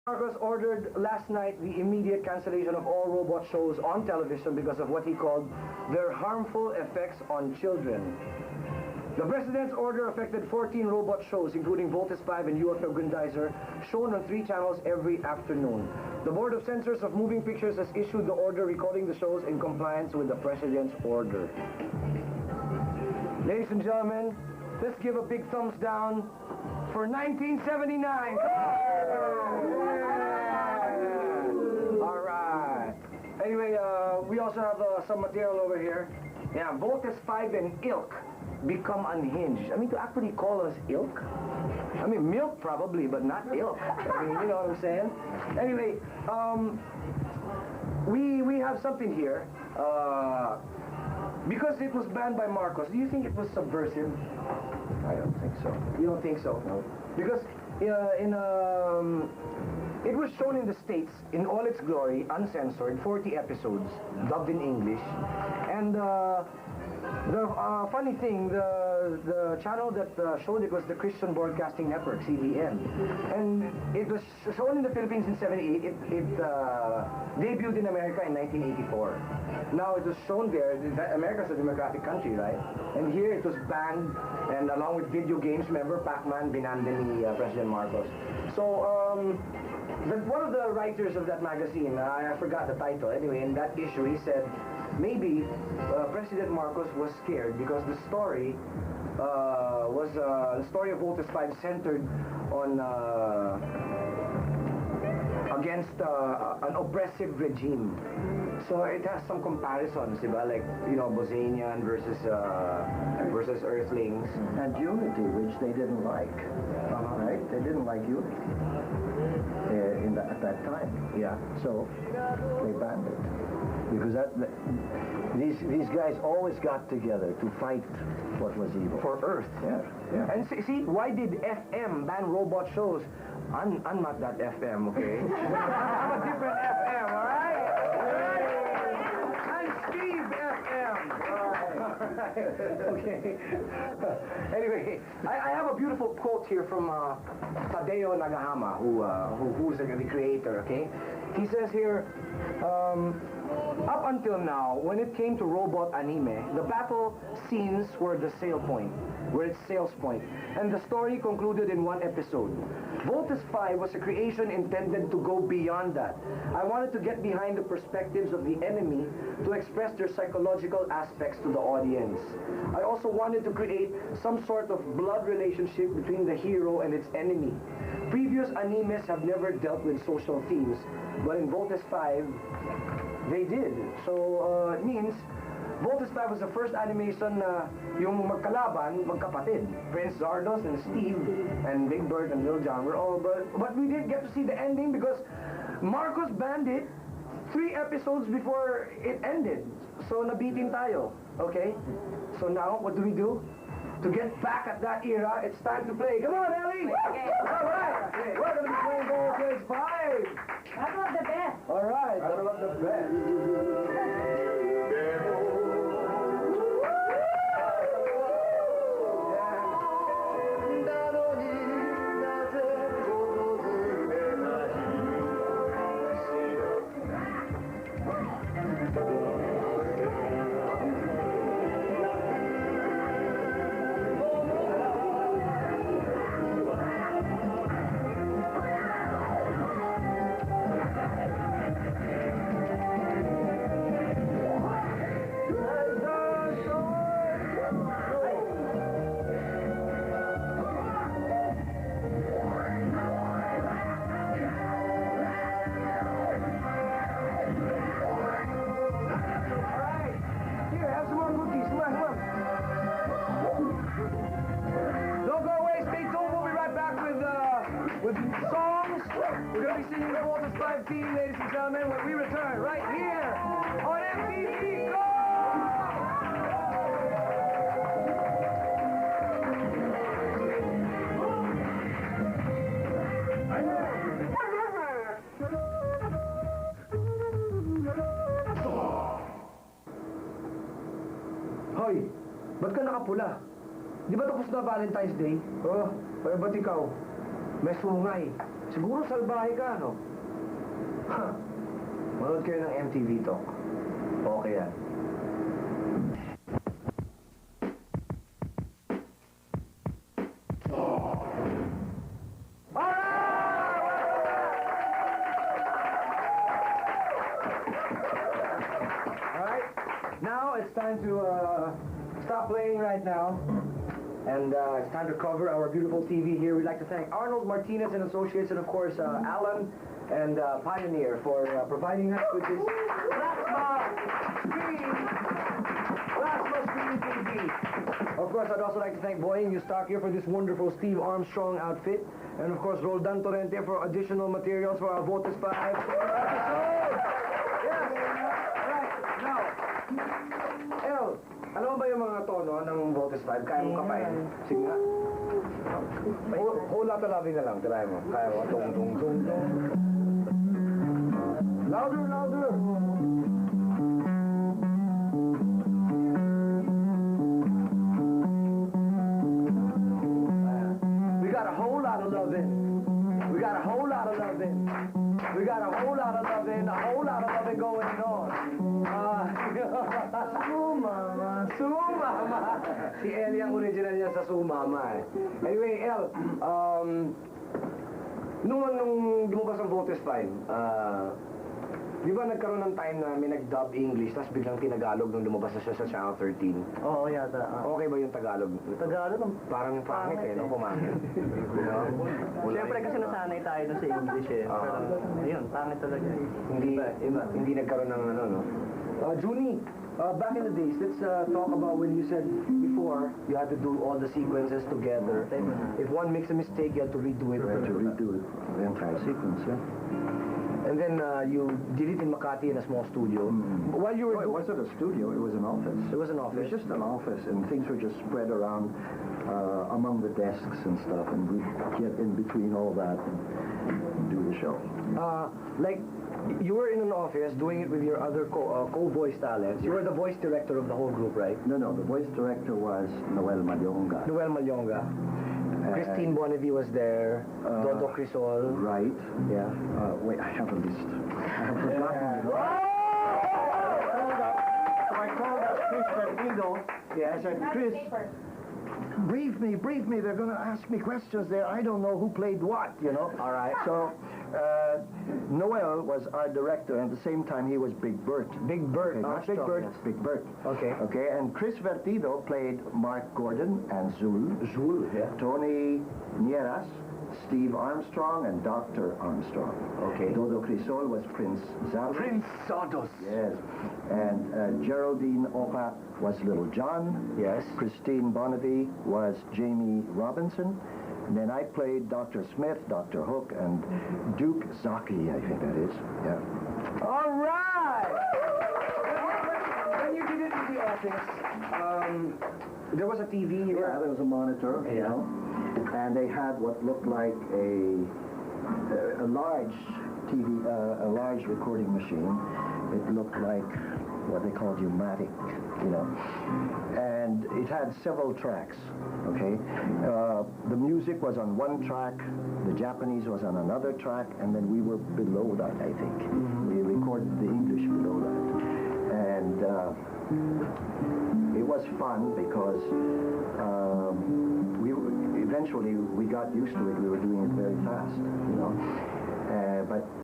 Marcos ordered last night the immediate cancellation of all robot shows on television because of what he called their harmful effects on children. The president's order affected 14 robot shows, including Voltes 5 and UFO Grendizer, shown on 3 channels every afternoon. The Board of Censors of Moving Pictures has issued the order recording the shows in compliance with the president's order. Ladies and gentlemen, let's give a big thumbs down for 1979. All right. Anyway, we also have some material over here. Yeah, Voltes 5 and Ilk become unhinged. I mean, to actually call us ilk? I mean, milk probably, but not ilk. I mean, you know what I'm saying? Anyway, we have something here. Because it was banned by Marcos, do you think it was subversive? I don't think so. You don't think so? No. Because it was shown in the States in all its glory, uncensored, 40 episodes, dubbed in English. And the funny thing, the channel that showed it was the Christian Broadcasting Network, CBN. And it was shown in the Philippines in 78. It debuted in America in 1984. Now it was shown there. America's a democratic country, right? And here it was banned, and along with video games, remember, Pac-Man binanned ni President Marcos. So, one of the writers of that magazine, I forgot the title, anyway, in that issue he said, maybe President Marcos was scared because the story was the story of Voltes 5 centered on against an oppressive regime. So it has some comparisons, like, you know, Bosanian versus Earthlings. And unity, which they didn't like. Right? They didn't like unity at that time. Yeah. So they banned it. Because these guys always got together to fight what was evil. For Earth. Yeah. Yeah. And see, why did FM ban robot shows? I'm not that FM, okay? I'm a different FM, all right? I'm Steve FM. All right. Okay. Anyway, I have a beautiful quote here from Tadeo Nagahama, who's the creator, okay? He says here, up until now, when it came to robot anime, the battle scenes were its sales point, and the story concluded in one episode. Voltes 5 was a creation intended to go beyond that. I wanted to get behind the perspectives of the enemy to express their psychological aspects to the audience. I also wanted to create some sort of blood relationship between the hero and its enemy. Previous animes have never dealt with social themes, but in Voltes 5, they did. So, it means Voltes 5 was the first animation yung magkalaban, magkapatid. Prince Zardos and Steve and Big Bird and Little John were all, but we didn't get to see the ending because Marcos banned it 3 episodes before it ended. So nabitin tayo, okay? So now, what do? To get back at that era, it's time to play. Come on, Ellie! Okay. All right! Okay. Welcome to Playing Voltes 5! Battle of the best. All right, battle of the best. With songs, we're going to be singing the Voltes 5 theme, ladies and gentlemen, when we return right here on MTV Go! Hoy, ba't ka nakapula? Di ba tapos na Valentine's Day? Oh, ba't ikaw? May sungay. Siguro salbahe ka, no? Huh. Manood kayo ng MTV Talk. Okay yan. Alright, now it's time to stop playing right now. And it's time to cover our beautiful TV here. We'd like to thank Arnold Martinez and Associates, and of course Alan and Pioneer for providing us with this plasma screen TV. Of course, I'd also like to thank Boeing Eustaquio for this wonderful Steve Armstrong outfit, and of course Roldan Torrente for additional materials for our Votes 5 episode. Yes, right now. El, ano ba yung mga tono ng Votes 5? Kaya mo kapain? Sige nga. Whole lot of loving na lang. Try mo. Kaya mo. Tung, tung, tung, tung. Louder, louder. We got a whole lot of loving. We got a whole lot of loving. We got a whole lot of loving. A whole lot of loving going on. Sumama. Sumama. Si El yung original niya sa Sumama eh. Anyway, El, nung lumabas ang Votes 5, di ba nagkaroon ng time na may nag-dub English tapos biglang tinagalog nung lumabas na siya sa Channel 13? Oo, yata. Okay ba yung Tagalog? Tagalog, Parang pangit eh, no? Pumangit. Siyempre kasi nasanay tayo dun sa English eh. Pero, ayun, pangit talaga. Hindi nagkaroon ng ano, no? Junie, back in the days, let's talk about when you said before you had to do all the sequences together. If one makes a mistake, you have to redo it. To redo it, the entire sequence, yeah. And then you did it in Makati in a small studio. While you were it wasn't a studio, it was an office. It was an It office? was just an office, and things were just spread around among the desks and stuff, and we'd get in between all that and do the show. Like, you were in an office doing it with your other co-voice talents. You were the voice director of the whole group, right? No, the voice director was Noel Malyonga. Noel Malyonga. Christine Bonnevie was there. Dodo Crisol. Right. Yeah. Wait, I have a list. I have forgotten. So I called up Chris Fertido. Yeah, I said, Chris, brief me. They're going to ask me questions there. I don't know who played what, you know. All right. So Noel was our director, and at the same time he was Big Bert. Big Bert. Okay, Big Bert. Big Bert. Okay. Okay, and Chris Vertido played Mark Gordon and Zul. Zul, yeah. Tony Nieras, Steve Armstrong, and Dr. Armstrong. Okay. Dodo Crisol was Prince Zardos. Prince Zardos. Yes. And Geraldine Oka was Little John. Yes. Christine Bonnevie was Jamie Robinson. And then I played Dr. Smith, Dr. Hook, and Duke Zaki, I think that is. Yeah. All right. When you did it in the office, there was a TV. Yeah, there was a monitor, you know, and they had what looked like a large TV, a large recording machine. It looked like what they called U-matic, you know, and it had several tracks. Okay, the music was on one track, the Japanese was on another track, and then we were below that. I think we recorded the English below that, and it was fun because eventually we got used to it. We were doing it very fast, you know, but